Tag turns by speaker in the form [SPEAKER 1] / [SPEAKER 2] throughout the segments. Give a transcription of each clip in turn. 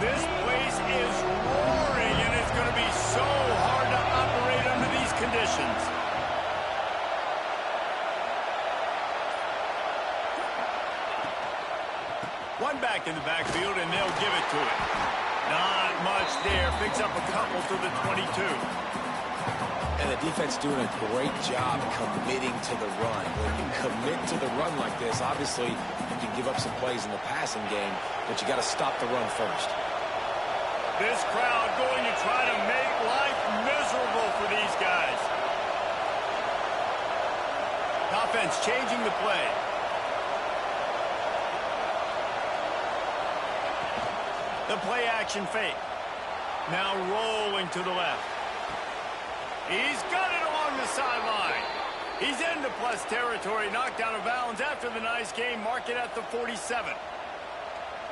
[SPEAKER 1] This place is roaring, and it's going to be so hard to operate under these conditions. One back in the backfield, and they'll give it to it. Not much there. Picks up a couple to the 22.
[SPEAKER 2] And the defense doing a great job committing to the run. When you commit to the run like this, obviously you can give up some plays in the passing game, but you got to stop the run first.
[SPEAKER 1] This crowd going to try to make life miserable for these guys. Offense changing the play. The play action fake. Now rolling to the left. He's got it along the sideline. He's into plus territory, knocked out of bounds after the nice game. Mark it at the 47.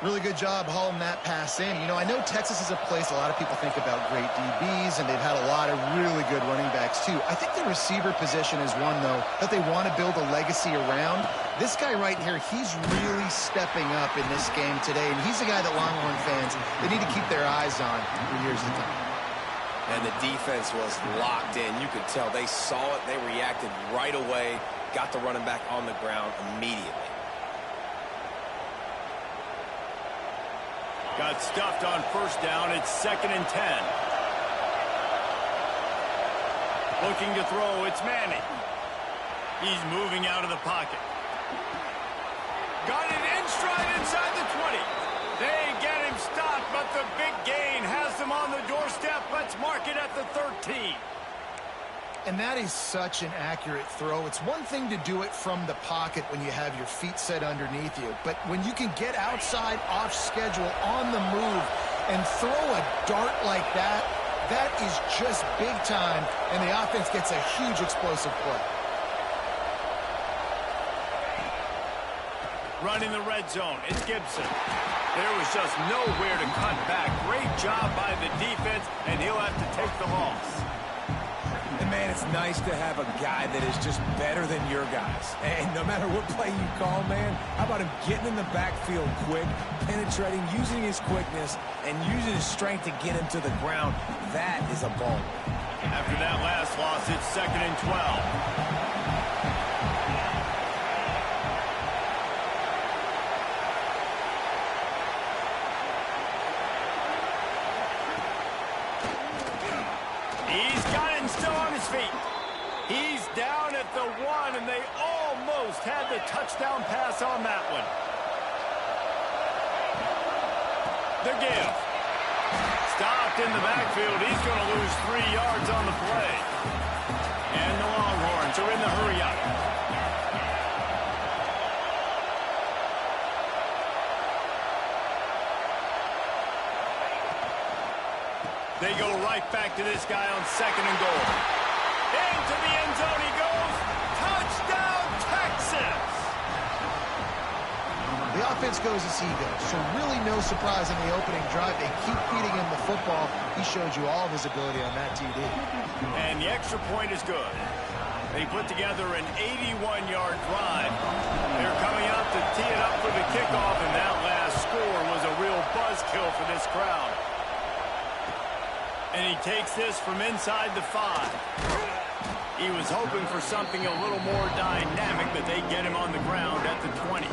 [SPEAKER 3] Really good job hauling that pass in. You know, I know Texas is a place a lot of people think about great DBs, and they've had a lot of really good running backs, too. I think the receiver position is one, though, that they want to build a legacy around. This guy right here, he's really stepping up in this game today, and he's a guy that Longhorn fans, they need to keep their eyes on for years to come.
[SPEAKER 2] And the defense was locked in. You could tell they saw it. They reacted right away, got the running back on the ground immediately.
[SPEAKER 1] Got stuffed on first down. It's 2nd and 10. Looking to throw. It's Manning. He's moving out of the pocket. Got it in stride inside the 20. They get him stopped, but the big gain has them on the doorstep. Let's mark it at the 13.
[SPEAKER 3] And that is such an accurate throw. It's one thing to do it from the pocket when you have your feet set underneath you, but when you can get outside, off schedule, on the move, and throw a dart like that, that is just big time, and the offense gets a huge explosive play.
[SPEAKER 1] Running the red zone, it's Gibson. There was just nowhere to cut back. Great job by the defense, and he'll have to take the loss.
[SPEAKER 4] And, man, it's nice to have a guy that is just better than your guys. And no matter what play you call, man, how about him getting in the backfield quick, penetrating, using his quickness, and using his strength to get him to the ground. That is a ball.
[SPEAKER 1] After that last loss, it's 2nd and 12. He's got it and still on his feet. He's down at the 1, and they almost had the touchdown pass on that one. The give. Stopped in the backfield. He's going to lose 3 yards on the play. And the Longhorns are in the hurry-up. They go right back to this guy on 2nd and goal. Into the end zone he goes. Touchdown, Texas!
[SPEAKER 3] The offense goes as he goes, so really no surprise in the opening drive. They keep feeding him the football. He showed you all of his ability on that TD.
[SPEAKER 1] And the extra point is good. They put together an 81-yard drive. They're coming out to tee it up for the kickoff, and that last score was a real buzzkill for this crowd. And he takes this from inside the 5. He was hoping for something a little more dynamic, but they get him on the ground at the 20.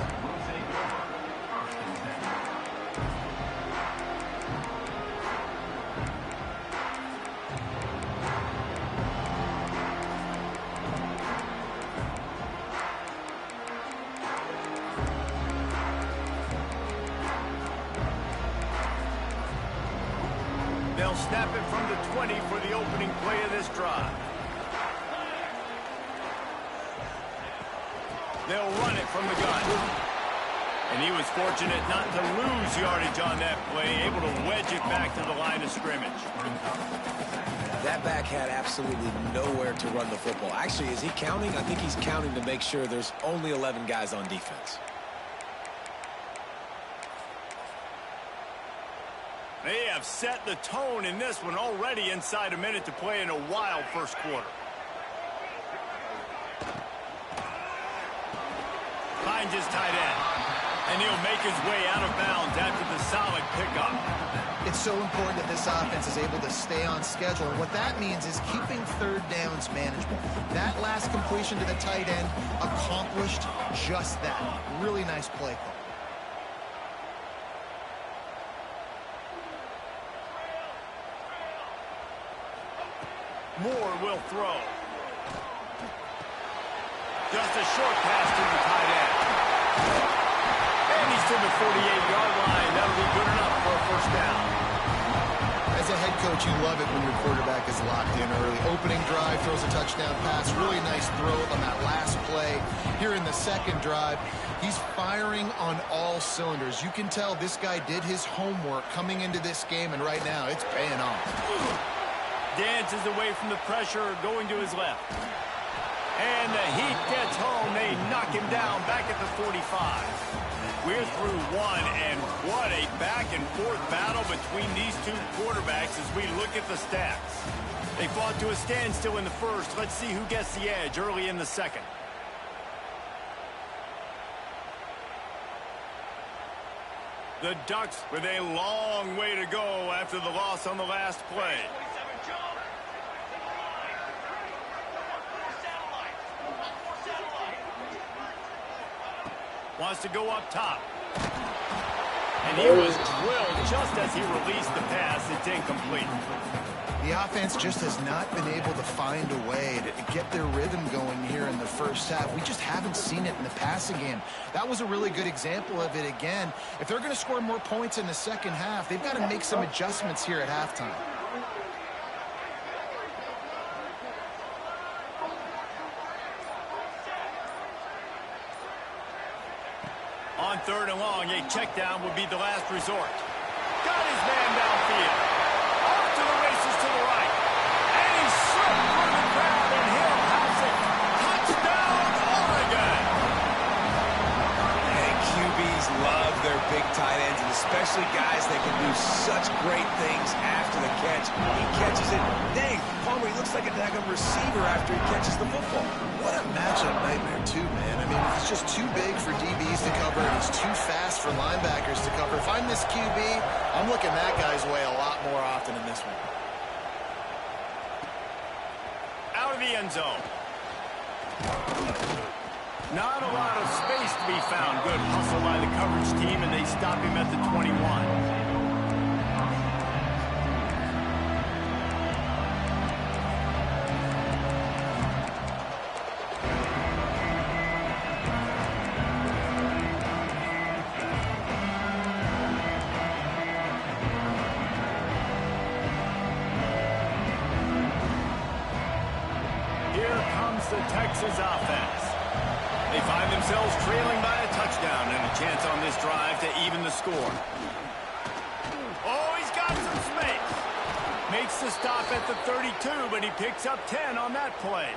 [SPEAKER 1] They'll snap it from the 20 for the opening play of this drive. They'll run it from the gun. And he was fortunate not to lose yardage on that play, able to wedge it back to the line of scrimmage.
[SPEAKER 2] That back had absolutely nowhere to run the football. Actually, is he counting? I think he's counting to make sure there's only 11 guys on defense.
[SPEAKER 1] They have set the tone in this one already inside a minute to play in a wild first quarter. Finds his tight end. And he'll make his way out of bounds after the solid pickup.
[SPEAKER 3] It's so important that this offense is able to stay on schedule. And what that means is keeping third downs manageable. That last completion to the tight end accomplished just that. Really nice play call.
[SPEAKER 1] Moore will throw. Just a short pass to the tight end. And he's to the 48-yard line. That'll be good enough for a first down.
[SPEAKER 3] As a head coach, you love it when your quarterback is locked in early. Opening drive, throws a touchdown pass. Really nice throw on that last play. Here in the second drive, he's firing on all cylinders. You can tell this guy did his homework coming into this game, and right now it's paying off.
[SPEAKER 1] Dances away from the pressure, going to his left. And the heat gets home. They knock him down back at the 45. We're through one, and what a back-and-forth battle between these two quarterbacks as we look at the stats. They fought to a standstill in the first. Let's see who gets the edge early in the second. The Ducks with a long way to go after the loss on the last play. Wants to go up top. And he was drilled just as he released the pass. It's incomplete.
[SPEAKER 3] The offense just has not been able to find a way to get their rhythm going here in the first half. We just haven't seen it in the passing game. That was a really good example of it again. If they're going to score more points in the second half, they've got to make some adjustments here at halftime.
[SPEAKER 1] On third and long, a check down would be the last resort. Got his man downfield. Off to the races to the right. And he's slipped through the crowd, and he'll house it. Touchdown, Oregon!
[SPEAKER 2] And QBs love their big tight ends, and especially guys that can do such great things after the catch. He catches it. Dang, Palmer, he looks like a daggone receiver after he catches the football.
[SPEAKER 3] What a matchup nightmare, too, man. I mean, he's just too big for DBs to cover, and he's too fast for linebackers to cover. If I'm this QB, I'm looking that guy's way a lot more often in this one.
[SPEAKER 1] Out of the end zone. Not a lot of space to be found. Good hustle by the coverage team, and they stop him at the 21. The Texas offense. They find themselves trailing by a touchdown and a chance on this drive to even the score. Oh, he's got some space. Makes the stop at the 32, but he picks up 10 on that play.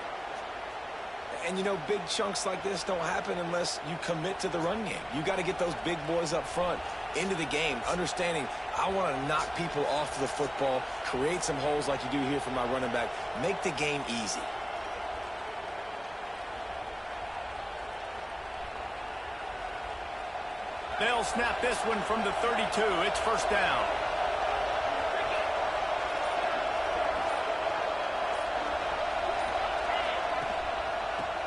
[SPEAKER 2] And, you know, big chunks like this don't happen unless you commit to the run game. You got to get those big boys up front into the game, understanding I want to knock people off the football, create some holes like you do here for my running back, make the game easy.
[SPEAKER 1] They'll snap this one from the 32. It's first down.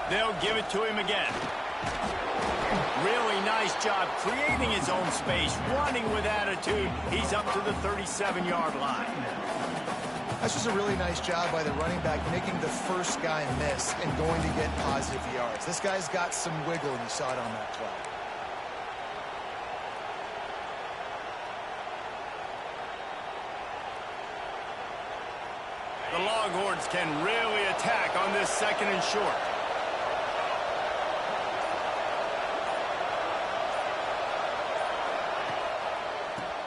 [SPEAKER 1] They'll give it to him again. Really nice job creating his own space, running with attitude. He's up to the 37-yard line.
[SPEAKER 3] That's just a really nice job by the running back, making the first guy miss and going to get positive yards. This guy's got some wiggle, and you saw it on that play.
[SPEAKER 1] The Longhorns can really attack on this second and short.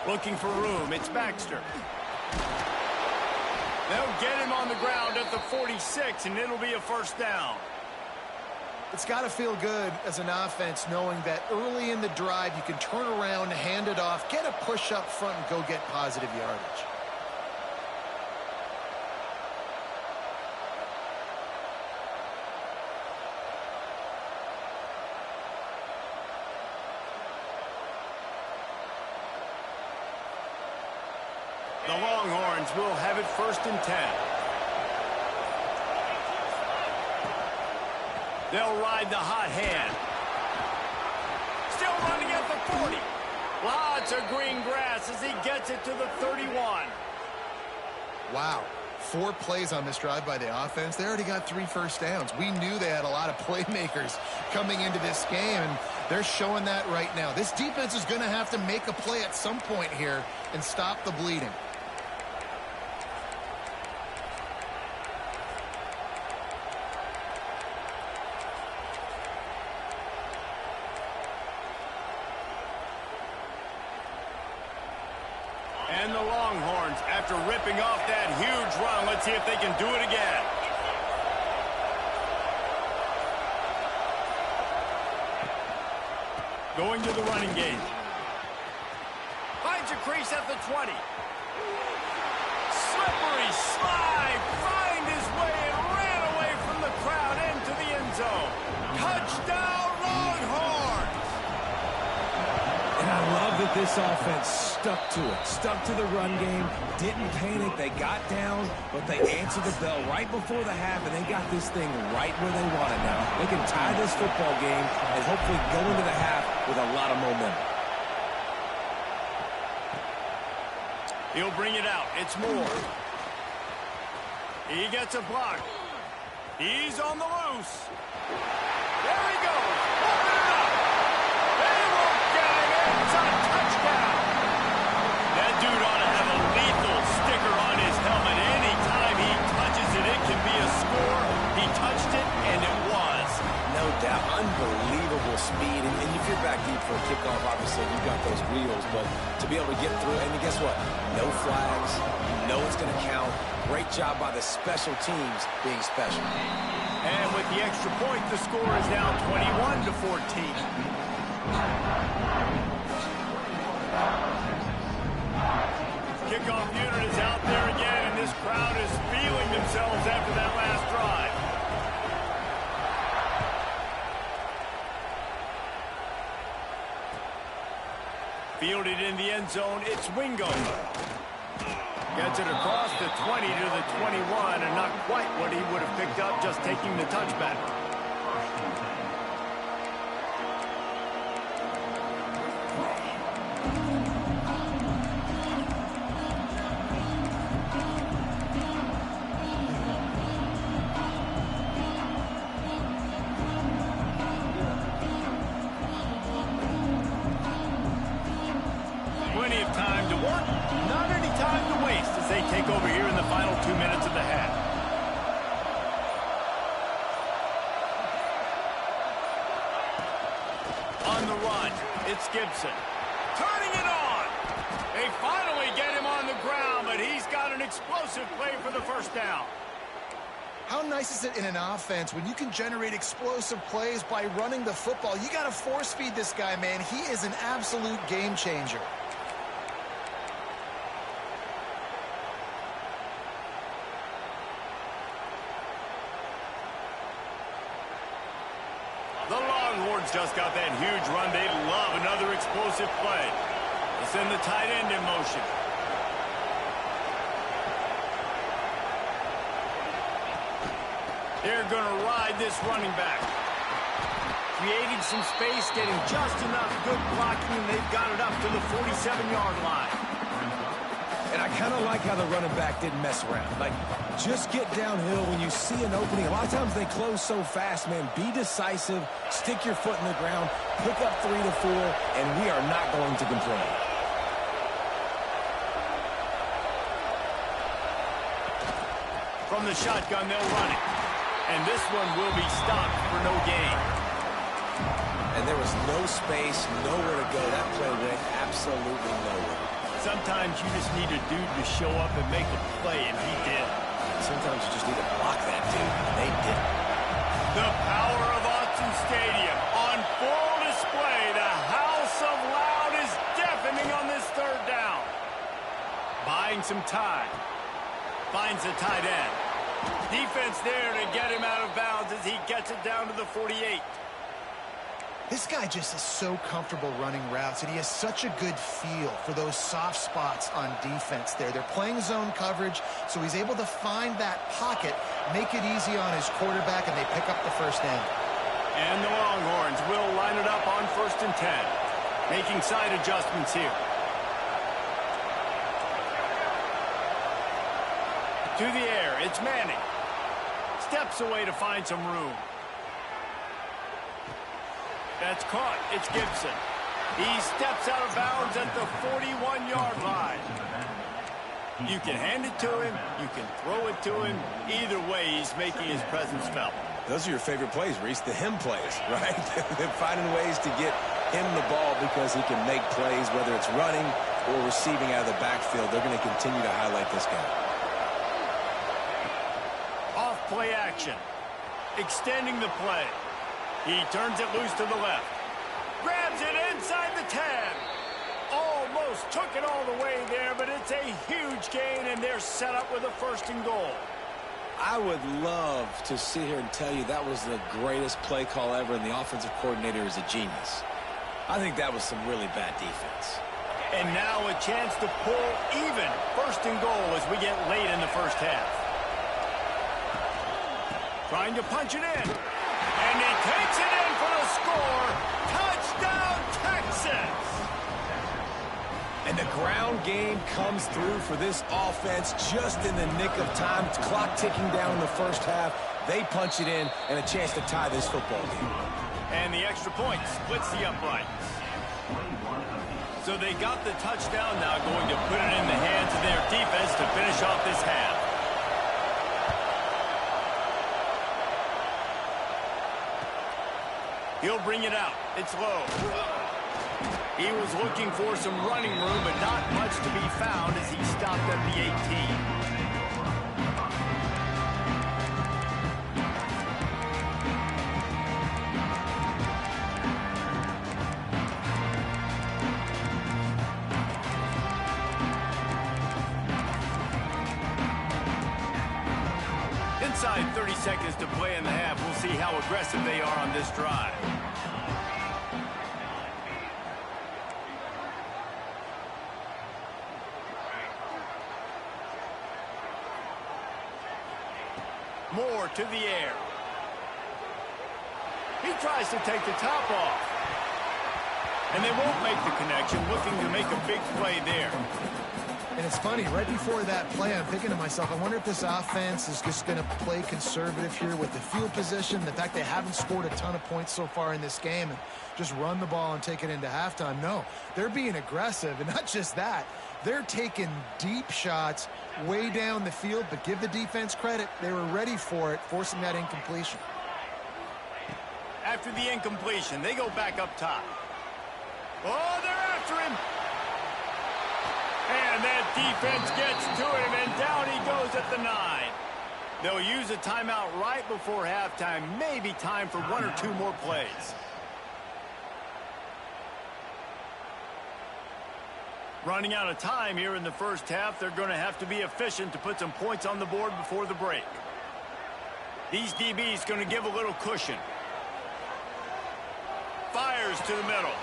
[SPEAKER 1] Looking for room. It's Baxter. They'll get him on the ground at the 46, and it'll be a first down.
[SPEAKER 3] It's got to feel good as an offense knowing that early in the drive you can turn around, hand it off, get a push up front, and go get positive yardage.
[SPEAKER 1] The Longhorns will have it 1st and 10. They'll ride the hot hand. Still running at the 40. Lots of green grass as he gets it to the 31.
[SPEAKER 3] Wow. 4 plays on this drive by the offense. They already got 3 first downs. We knew they had a lot of playmakers coming into this game, and they're showing that right now. This defense is going to have to make a play at some point here and stop the bleeding.
[SPEAKER 1] And the Longhorns, after ripping off that huge run, let's see if they can do it again. Going to the running game. Finds a crease at the 20. Slippery slide, find his way and ran away from the crowd into the end zone. Touchdown, Longhorns!
[SPEAKER 4] And I love that this offense stuck to it, stuck to the run game, didn't panic, they got down, but they answered the bell right before the half, and they got this thing right where they want it now. They can tie this football game and hopefully go into the half with a lot of momentum.
[SPEAKER 1] He'll bring it out. It's Moore. He gets a block. He's on the loose. There he goes. Open it up. They won't get it. It's a touchdown. That dude ought to have a lethal sticker on his helmet. Anytime he touches it, it can be a score. He touched it, and it was.
[SPEAKER 2] No doubt. Unbelievable speed. And if you're back deep for a kickoff, obviously you've got those wheels. But to be able to get through, and guess what? No flags. You know it's going to count. Great job by the special teams being special.
[SPEAKER 1] And with the extra point, the score is now 21-14. Kickoff unit is out there again, and this crowd is feeling themselves after that last drive. Fielded in the end zone, it's Wingo. Gets it across the 20 to the 21, and not quite what he would have picked up just taking the touchback. Plenty of time to work, not any time to waste as they take over here in the final 2 minutes of the half. On the run, it's Gibson. Turning it on. They finally get him on the ground, but he's got an explosive play for the first down.
[SPEAKER 3] How nice is it in an offense when you can generate explosive plays by running the football? You got to force feed this guy, man. He is an absolute game changer.
[SPEAKER 1] The Longhorns just got that huge run. They love another explosive play. They send the tight end in motion. They're going to ride this running back. Creating some space, getting just enough good blocking, and they've got it up to the 47-yard line.
[SPEAKER 4] And I kind of like how the running back didn't mess around. Like, just get downhill when you see an opening. A lot of times they close so fast, man. Be decisive, stick your foot in the ground, pick up 3 to 4, and we are not going to complain.
[SPEAKER 1] From the shotgun, they'll run it. And this one will be stopped for no gain.
[SPEAKER 2] And there was no space, nowhere to go. That play went absolutely nowhere.
[SPEAKER 1] Sometimes you just need a dude to show up and make a play, and he did.
[SPEAKER 2] Sometimes you just need to block that dude, and they did.
[SPEAKER 1] The power of Autzen Stadium on full display. The house of loud is deafening on this third down. Buying some time. Finds the tight end. Defense there to get him out of bounds as he gets it down to the 48.
[SPEAKER 3] This guy just is so comfortable running routes, and he has such a good feel for those soft spots on defense there. They're playing zone coverage, so he's able to find that pocket, make it easy on his quarterback, and they pick up the first down.
[SPEAKER 1] And the Longhorns will line it up on 1st and 10, making side adjustments here. To the air, it's Manning. Steps away to find some room. That's caught. It's Gibson. He steps out of bounds at the 41-yard line. You can hand it to him. You can throw it to him. Either way, he's making his presence felt.
[SPEAKER 2] Those are your favorite plays, Reese, the him plays, right? They're finding ways to get him the ball because he can make plays, whether it's running or receiving out of the backfield. They're going to continue to highlight this guy.
[SPEAKER 1] Off play action. Extending the play. He turns it loose to the left. Grabs it inside the 10. Almost took it all the way there, but it's a huge gain, and they're set up with a 1st and goal.
[SPEAKER 2] I would love to sit here and tell you that was the greatest play call ever, and the offensive coordinator is a genius. I think that was some really bad defense.
[SPEAKER 1] And now a chance to pull even 1st and goal as we get late in the first half. Trying to punch it in. And he takes it in for the score. Touchdown, Texas!
[SPEAKER 4] And the ground game comes through for this offense just in the nick of time. It's clock ticking down in the first half. They punch it in and a chance to tie this football game.
[SPEAKER 1] And the extra point splits the uprights. So they got the touchdown, now going to put it in the hands of their defense to finish off this half. He'll bring it out. It's low. He was looking for some running room, but not much to be found as he stopped at the 18. Inside 30 seconds to play in the half. We'll see how aggressive they are on this drive. Moore to the air. He tries to take the top off. And they won't make the connection, looking to make a big play there.
[SPEAKER 3] And it's funny, right before that play, I'm thinking to myself, I wonder if this offense is just going to play conservative here with the field position, the fact they haven't scored a ton of points so far in this game, and just run the ball and take it into halftime. No, they're being aggressive, and not just that. They're taking deep shots way down the field, but give the defense credit. They were ready for it, forcing that incompletion.
[SPEAKER 1] After the incompletion, they go back up top. Oh, they're after him. And that defense gets to him, and down he goes at the 9. They'll use a timeout right before halftime. Maybe time for 1 or 2 more plays. Running out of time here in the first half. They're going to have to be efficient to put some points on the board before the break. These DBs going to give a little cushion. Fires to the middle.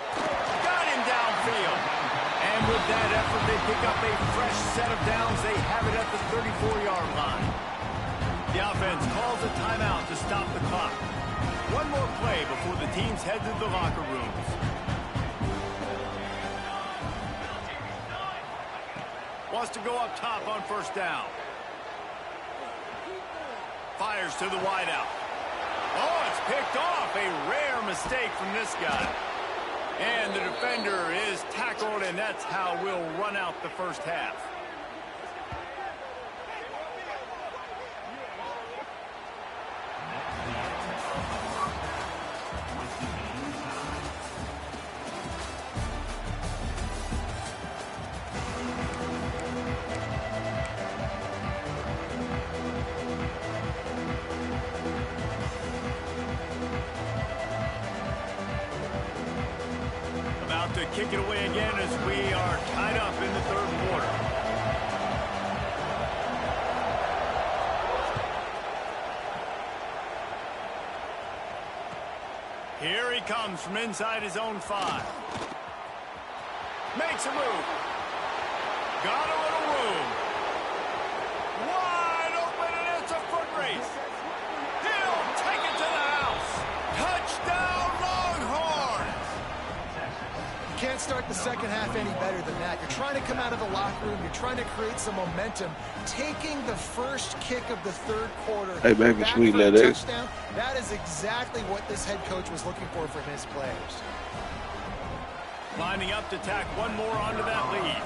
[SPEAKER 1] Got him downfield. And with that effort, they pick up a fresh set of downs. They have it at the 34-yard line. The offense calls a timeout to stop the clock. One more play before the teams head to the locker rooms. Wants to go up top on first down. Fires to the wideout. Oh, it's picked off. A rare mistake from this guy. And the defender is tackled, and that's how we'll run out the first half. To kick it away again as we are tied up in the third quarter. Here he comes from inside his own 5. Makes a move. Got a little room. Wide open, and it's a foot race. He'll take it to the house. Touchdown, Longhorns!
[SPEAKER 3] You can't start the second half any better than that. You're trying to come out of the locker room. You're trying to create some momentum. Taking the first kick of the third quarter.
[SPEAKER 5] Hey, baby,
[SPEAKER 3] back
[SPEAKER 5] sweet
[SPEAKER 3] for a
[SPEAKER 5] lady.
[SPEAKER 3] touchdown. That is exactly what this head coach was looking for from his players.
[SPEAKER 1] Lining up to tack one more onto that lead.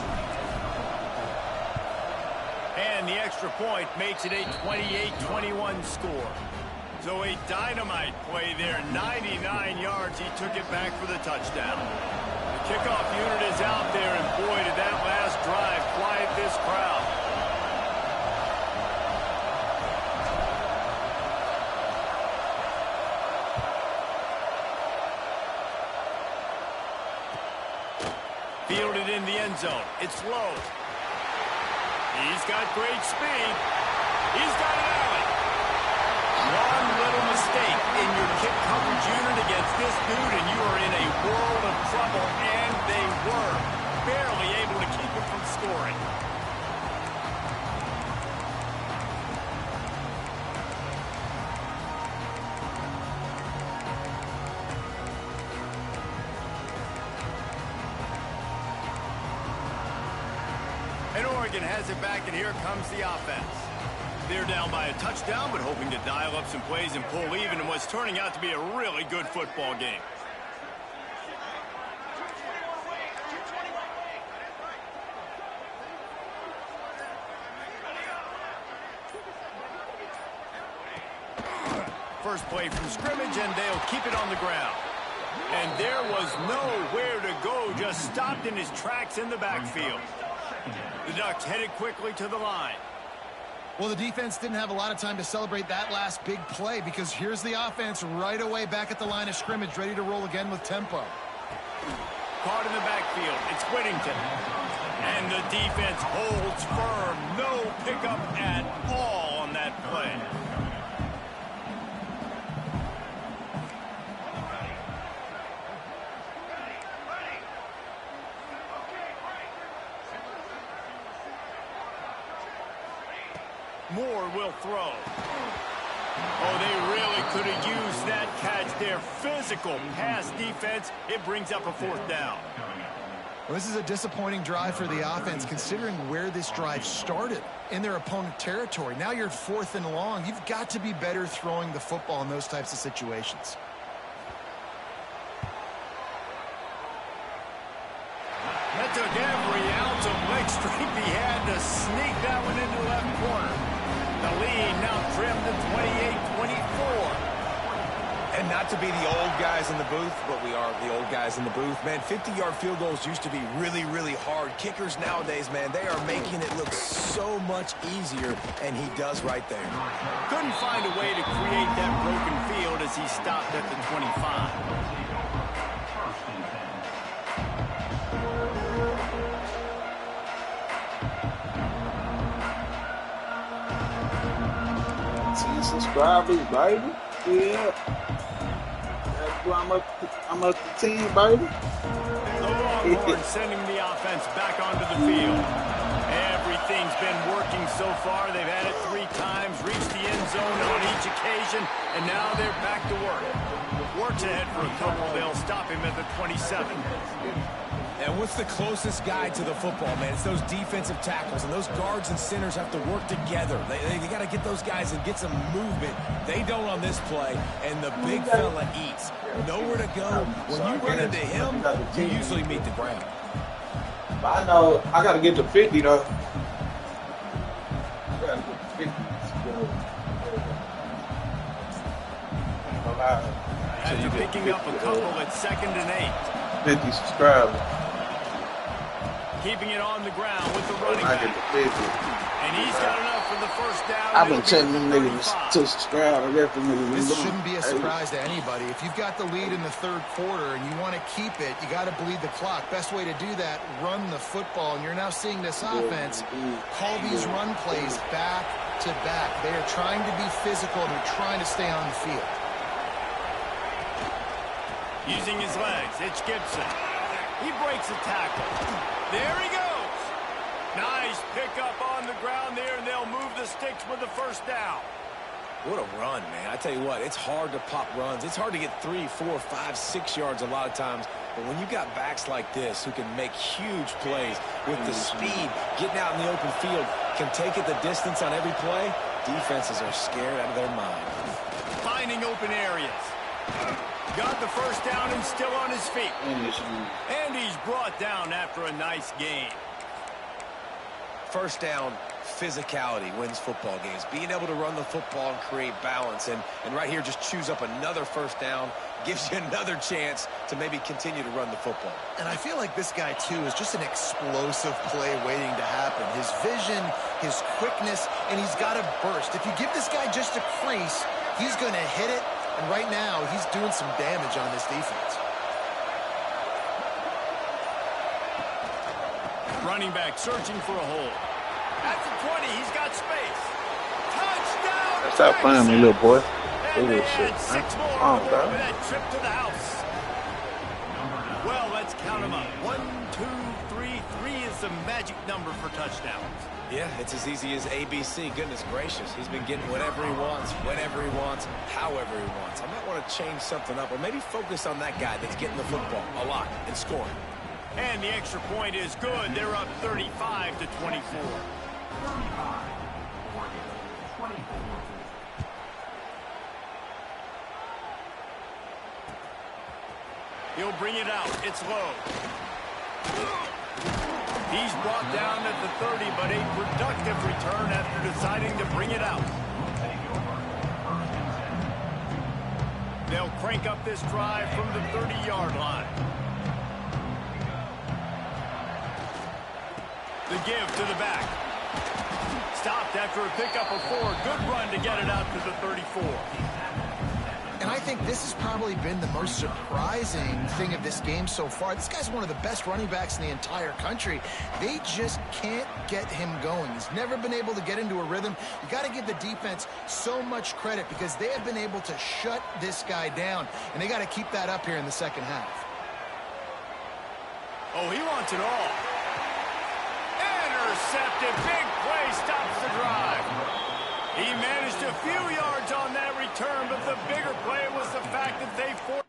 [SPEAKER 1] And the extra point makes it a 28-21 score. So a dynamite play there. 99 yards. He took it back for the touchdown. The kickoff unit is out there, and boy, did that last drive quiet this crowd. Fielded in the end zone. It's low. He's got great speed. He's got an alley. One little mistake in your kick coverage unit against this dude, and you are in a world of trouble, and they were barely able to keep him from scoring. And Oregon has it back, and here comes the offense. They're down by a touchdown, but hoping to dial up some plays and pull even in what's turning out to be a really good football game. First play from scrimmage, and they'll keep it on the ground. And there was nowhere to go, just stopped in his tracks in the backfield. The Ducks headed quickly to the line.
[SPEAKER 3] Well, the defense didn't have a lot of time to celebrate that last big play, because here's the offense right away back at the line of scrimmage, ready to roll again with tempo.
[SPEAKER 1] Caught in the backfield. It's Whittington. And the defense holds firm. No pickup at all on that play. Moore will throw. Oh, they really could have used that catch there. Physical pass defense. It brings up a 4th down.
[SPEAKER 3] Well, this is a disappointing drive for the offense, considering where this drive started in their opponent territory. Now you're 4th and long. You've got to be better throwing the football in those types of situations.
[SPEAKER 1] That took every ounce of leg strength he had to sneak that one into the left corner. The lead now trimmed to 28-24.
[SPEAKER 4] And not to be the old guys in the booth, but we are the old guys in the booth. Man, 50-yard field goals used to be really, really hard. Kickers nowadays, man, they are making it look so much easier, and he does right there.
[SPEAKER 1] Couldn't find a way to create that broken field as he stopped at the 25.
[SPEAKER 5] Subscribers, baby. Yeah. That's why I'm up to 10, baby.
[SPEAKER 1] The Longhorns sending the offense back onto the field. Everything's been working so far. They've had it 3 times, reached the end zone on each occasion, and now they're back to work. Works ahead for a couple. They'll stop him at the 27.
[SPEAKER 4] And what's the closest guy to the football, man? It's those defensive tackles, and those guards and centers have to work together. They got to get those guys and get some movement. They don't on this play, and the big fella eats. Nowhere to go. When you run into him, you usually meet the ground.
[SPEAKER 5] I know I got to get to 50, though. I got to get to 50.
[SPEAKER 1] After picking up a couple at 2nd and 8.
[SPEAKER 5] 50 subscribers.
[SPEAKER 1] Keeping it on the ground with the running back. And he's got enough for the 1st down.
[SPEAKER 5] I've been telling them niggas to subscribe.
[SPEAKER 3] This shouldn't be a surprise to anybody. If you've got the lead in the 3rd quarter and you want to keep it, you got to bleed the clock. Best way to do that, run the football. And you're now seeing this offense call these run plays back to back. They are trying to be physical and they're trying to stay on the field.
[SPEAKER 1] Using his legs, it's Gibson. He breaks a tackle. There he goes. Nice pickup on the ground there, and they'll move the sticks with the first down.
[SPEAKER 2] What a run, man. I tell you what, it's hard to pop runs. It's hard to get 3, 4, 5, 6 yards a lot of times. But when you got backs like this who can make huge plays with the speed, getting out in the open field, can take it the distance on every play, defenses are scared out of their mind.
[SPEAKER 1] Finding open areas. Got the first down and still on his feet. And he's brought down after a nice gain.
[SPEAKER 2] First down, physicality wins football games. Being able to run the football and create balance. And right here, just choose up another first down. Gives you another chance to maybe continue to run the football.
[SPEAKER 3] And I feel like this guy, too, is just an explosive play waiting to happen. His vision, his quickness, and he's got a burst. If you give this guy just a crease, he's going to hit it. And right now, he's doing some damage on this defense.
[SPEAKER 1] Running back searching for a hole. At the 20, he's got space. Touchdown!
[SPEAKER 5] Stop playing me, little boy.
[SPEAKER 1] And they
[SPEAKER 5] shit,
[SPEAKER 1] had 6 more
[SPEAKER 5] Oh,
[SPEAKER 1] on
[SPEAKER 5] bro.
[SPEAKER 1] that trip to the house. Well, let's count them up. 1, 2, 3. 3 is the magic number for touchdowns.
[SPEAKER 2] Yeah, it's as easy as ABC. Goodness gracious. He's been getting whatever he wants, whenever he wants, however he wants. I might want to change something up or maybe focus on that guy that's getting the football a lot and scoring.
[SPEAKER 1] And the extra point is good. They're up 35 to 24. He'll bring it out. It's low. He's brought down at the 30, but a productive return after deciding to bring it out. They'll crank up this drive from the 30-yard line. The give to the back. Stopped after a pickup of 4. Good run to get it out to the 34.
[SPEAKER 3] And I think this has probably been the most surprising thing of this game so far. This guy's one of the best running backs in the entire country. They just can't get him going. He's never been able to get into a rhythm. You got to give the defense so much credit because they have been able to shut this guy down. And they got to keep that up here in the second half.
[SPEAKER 1] Oh, he wants it all. Intercepted. Big play stops the drive. He managed a few yards on that return, but the bigger play was the fact that they forced.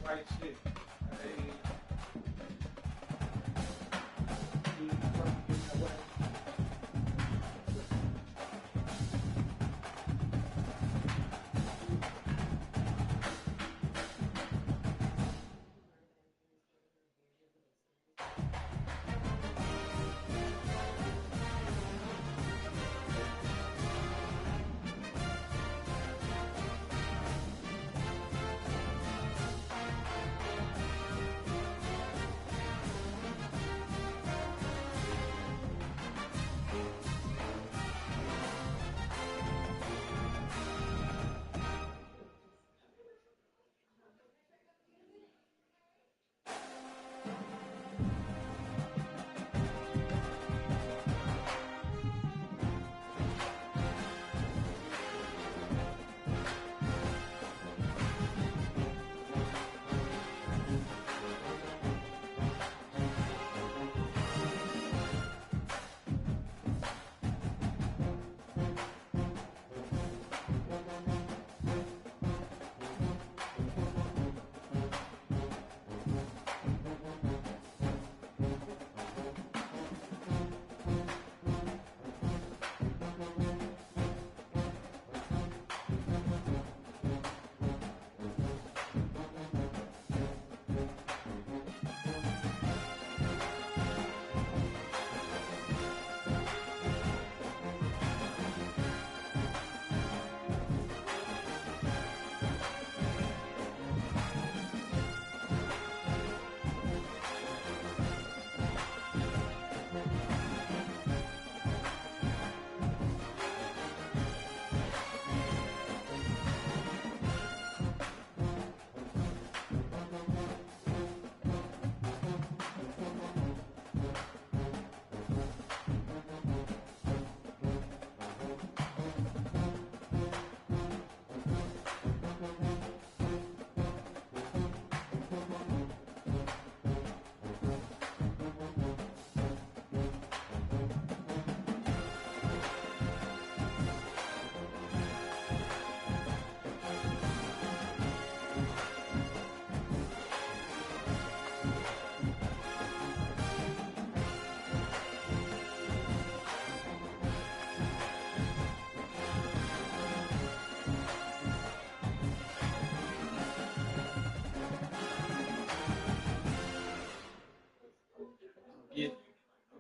[SPEAKER 5] right shit. Hey.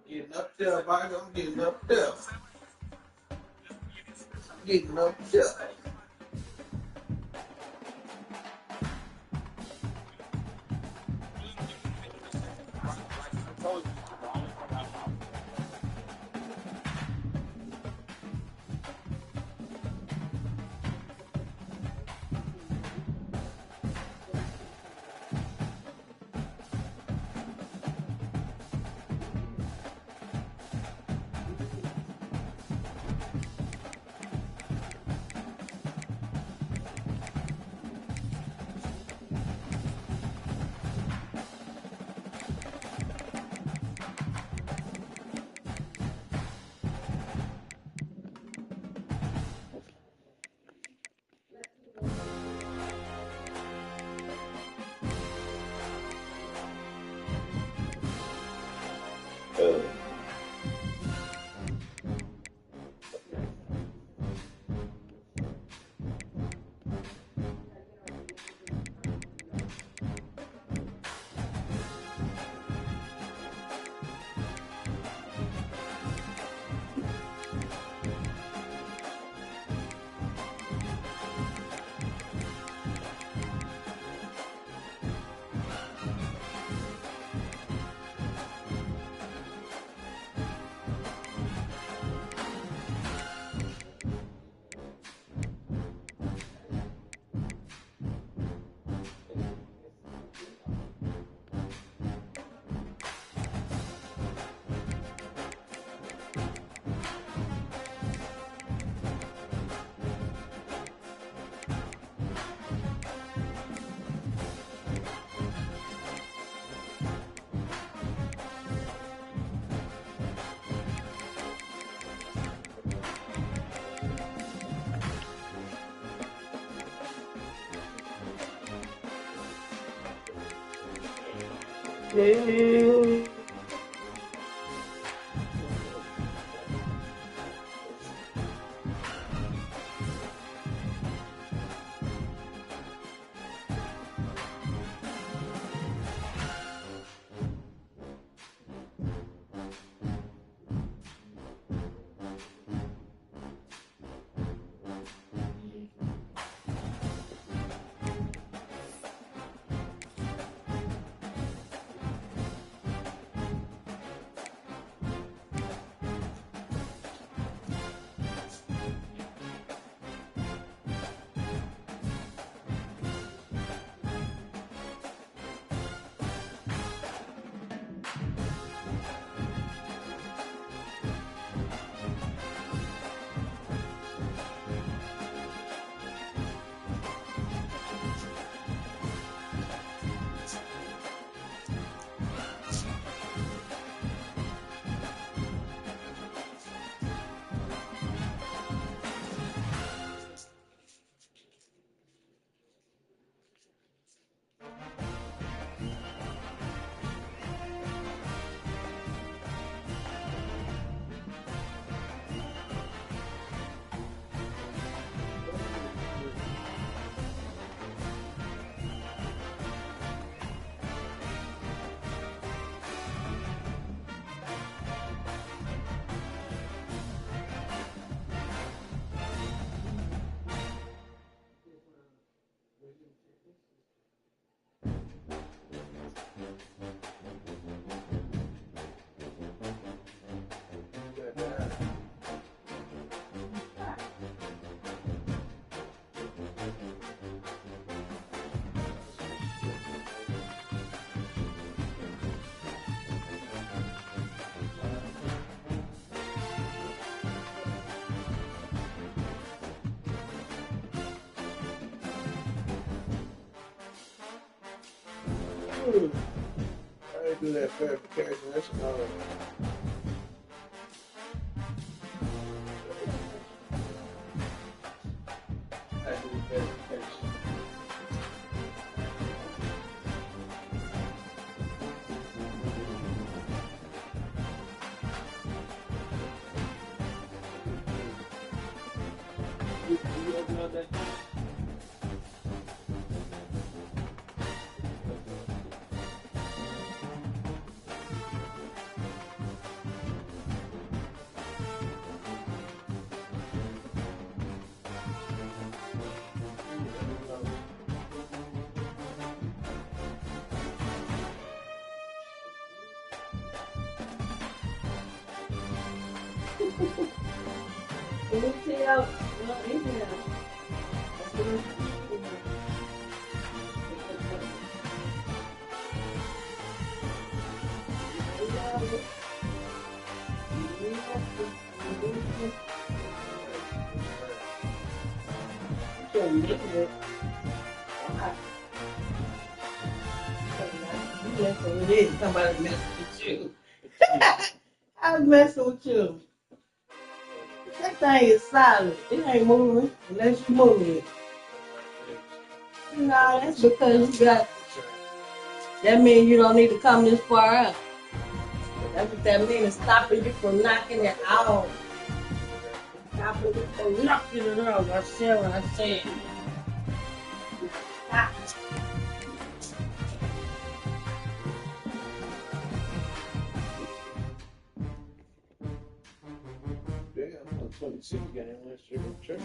[SPEAKER 5] Getting up there, buddy. I'm getting up there. I'm getting up there. Yeah. I do that verification. That's another. I do verification. You open up that? Somebody messing with you. I was messing with you. That thing is solid. It ain't moving unless you move it. No, that's because you got. That means you don't need to come this far up. That's what that means. It's stopping you from knocking it out. Stopping you from knocking it out. I said what I said. Ah. Damn, 26 game. Let's check.